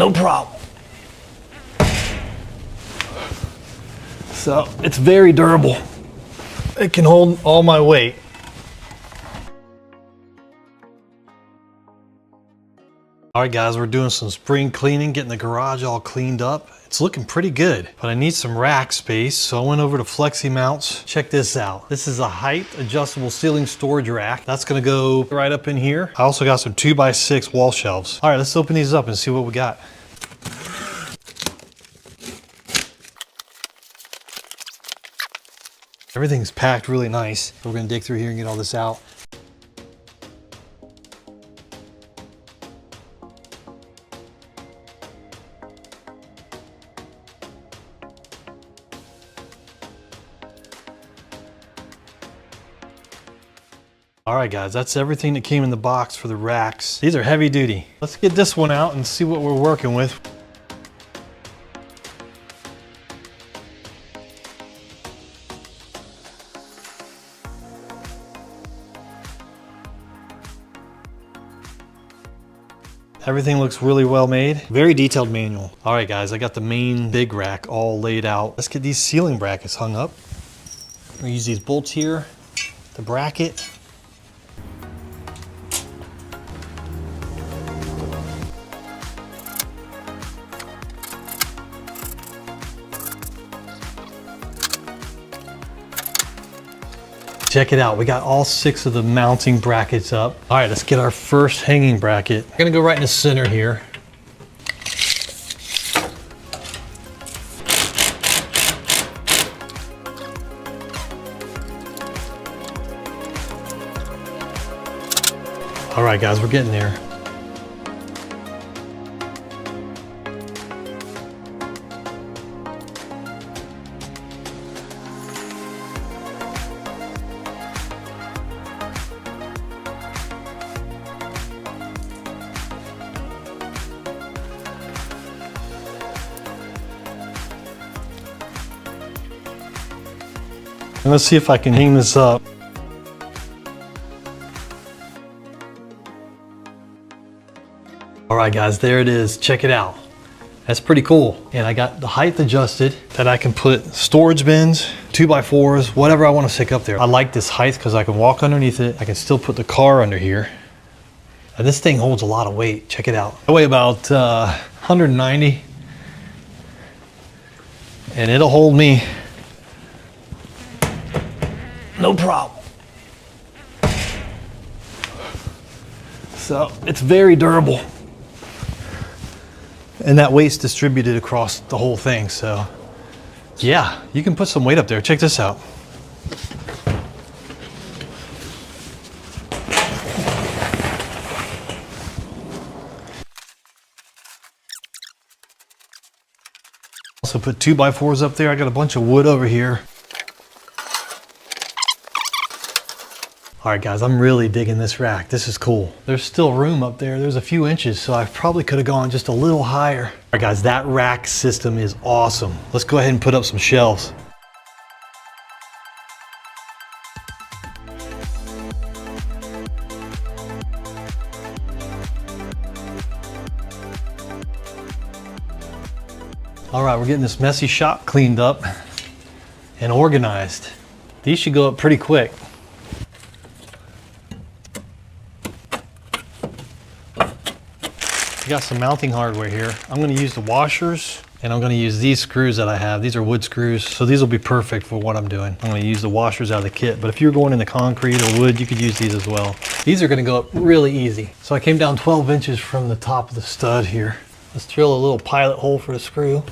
no problem. So it's very durable. It can hold all my weight. All right guys, we're doing some spring cleaning, getting the garage all cleaned up. It's looking pretty good, but I need some rack space, so I went over to FLEXIMOUNTS. Check this out. This is a height adjustable ceiling storage rack. That's gonna go right up in here. I also got some 2x6 wall shelves. All right, let's open these up and see what we got. Everything's packed really nice. We're gonna dig through here and get all this out. All right guys, that's everything that came in the box for the racks. These are heavy duty. Let's get this one out and see what we're working with. Everything looks really well made. Very detailed manual. All right guys, I got the main big rack all laid out. Let's get these ceiling brackets hung up. I'm gonna use these bolts here, the bracket. Check it out, we got all 6 of the mounting brackets up. All right, let's get our first hanging bracket. I'm gonna go right in the center here. All right guys, we're getting there. And let's see if I can hang this up. All right guys, there it is. Check it out. That's pretty cool. And I got the height adjusted that I can put storage bins, 2x4s, whatever I want to stick up there. I like this height because I can walk underneath it. I can still put the car under here. And this thing holds a lot of weight. Check it out. I weigh about 190. And it'll hold me no problem. So it's very durable. And that weight's distributed across the whole thing. So yeah, you can put some weight up there. Check this out. Also put 2x4s up there. I got a bunch of wood over here. All right guys, I'm really digging this rack. This is cool. There's still room up there. There's a few inches, so I probably could have gone just a little higher. All right guys, that rack system is awesome. Let's go ahead and put up some shelves. All right, we're getting this messy shop cleaned up and organized. These should go up pretty quick. I got some mounting hardware here. I'm going to use the washers and I'm going to use these screws that I have. These are wood screws, so these will be perfect for what I'm doing. I'm going to use the washers out of the kit, but if you're going into concrete or wood, you could use these as well. These are going to go up really easy. So I came down 12 inches from the top of the stud here. Let's drill a little pilot hole for the screw.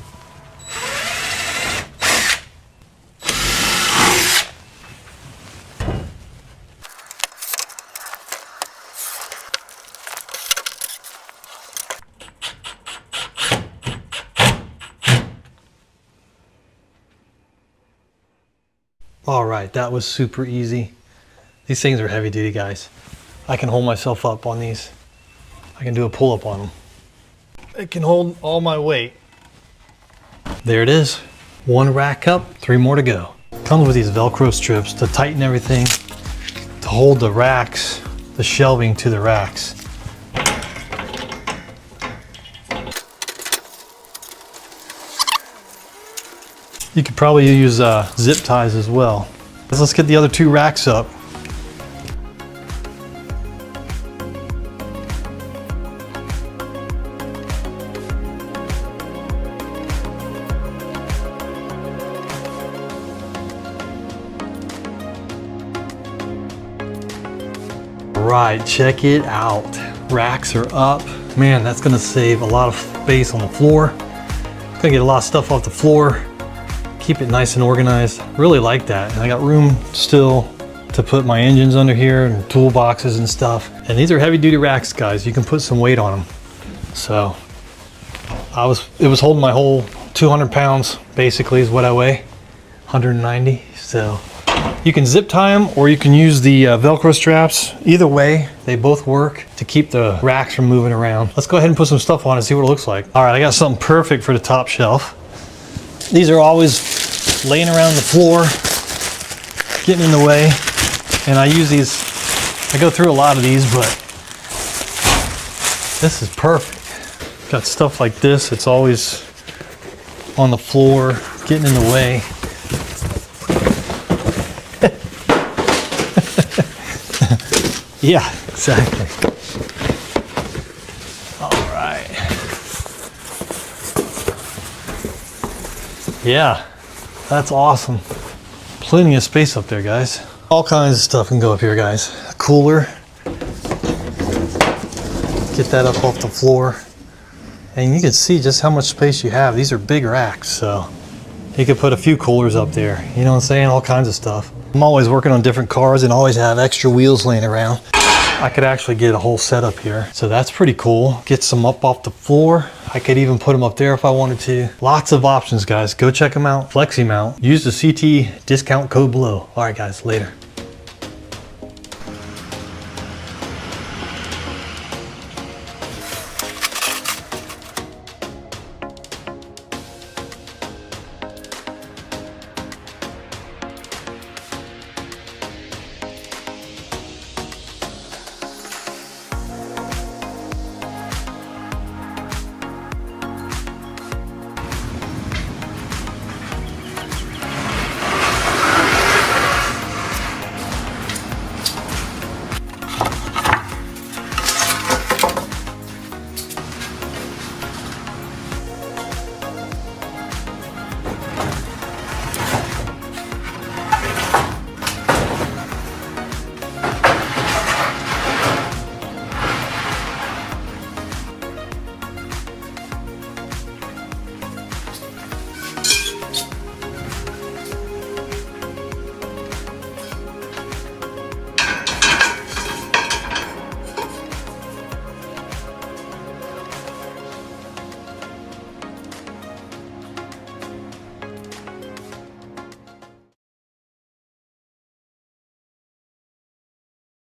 All right, that was super easy. These things are heavy duty, guys. I can hold myself up on these. I can do a pull-up on them. It can hold all my weight. There it is. 1 rack up, 3 more to go. Comes with these Velcro strips to tighten everything, to hold the racks, the shelving to the racks. You could probably use zip ties as well. Let's get the other 2 racks up. Right, check it out. Racks are up. Man, that's gonna save a lot of space on the floor. Gonna get a lot of stuff off the floor. Keep it nice and organized. Really like that. And I got room still to put my engines under here and toolboxes and stuff. And these are heavy duty racks, guys. You can put some weight on them. So it was holding my whole 200 pounds basically is what I weigh. 190. So you can zip tie them or you can use the Velcro straps. Either way, they both work to keep the racks from moving around. Let's go ahead and put some stuff on and see what it looks like. All right, I got something perfect for the top shelf. These are always laying around the floor, getting in the way. And I use these, I go through a lot of these, but this is perfect. Got stuff like this, it's always on the floor, getting in the way. Yeah, exactly. All right. Yeah, that's awesome. Plenty of space up there, guys. All kinds of stuff can go up here, guys. A cooler. Get that up off the floor. And you can see just how much space you have. These are big racks, so you could put a few coolers up there. You know what I'm saying? All kinds of stuff. I'm always working on different cars and always have extra wheels laying around. I could actually get a whole setup here. So that's pretty cool. Get some up off the floor. I could even put them up there if I wanted to. Lots of options, guys. Go check them out. FLEXIMOUNT. Use the CT discount code below. All right, guys, later.